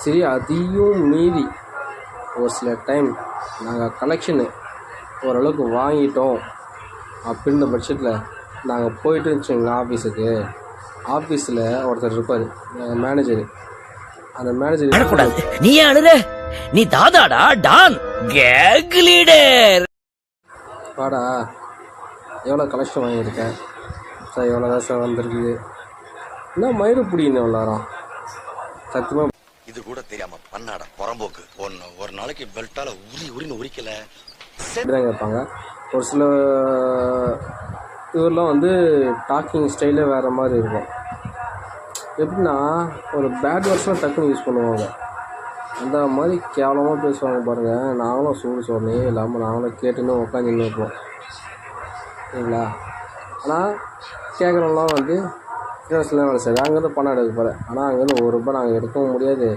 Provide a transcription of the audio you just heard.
சரி, அதையும் மீறி ஒரு சில டைம் நாங்கள் கலெக்ஷனு ஓரளவுக்கு வாங்கிட்டோம் அப்படின்ற பட்சத்தில் நாங்கள் போயிட்டு வச்சுங்களேன் ஆஃபீஸில் ஒருத்தர் இருப்பார், மேனேஜரு. அந்த மேனேஜர், நீ அழுற, நீ தாதாடா டான் கேங் லீடர். வாடா, எவ்வளோ கலெக்ஷன் வாங்கியிருக்கேன் சார், எவ்வளோ தான் சார் வந்திருக்குது, என்ன மயிறு பிடிக்கணும் எல்லாரும் சத்தியமாக. இது கூட தெரியாம பண்ணாடா புறம்போக்கு. ஒரு நாளைக்கு பெல்ட்டால உரின்னு உரிக்கல தான் கேட்பாங்க. ஒரு சில இவரெலாம் வந்து டாக்கிங் ஸ்டைலே வேறு மாதிரி இருக்கும். எப்படின்னா ஒரு பேட் வேர்ட்ஸ்லாம் டக்குன்னு யூஸ் பண்ணுவாங்க. அந்த மாதிரி கேவலமாக பேசுவாங்க பாருங்கள். நாங்களும் சூடு சொன்னே இல்லாமல் நாங்களும் கேட்டுன்னு உட்காந்துன்னு இருப்போம் சரிங்களா. ஆனால் கேட்குறவங்களாம் வந்து ஃப்ரீலான்ஸ்லாம் வேலை செய்யுது, அங்கேருந்து பணம் எடுக்க போகிறேன். ஆனால் அங்கேருந்து ₹1 நாங்கள் எடுக்கவும் முடியாது.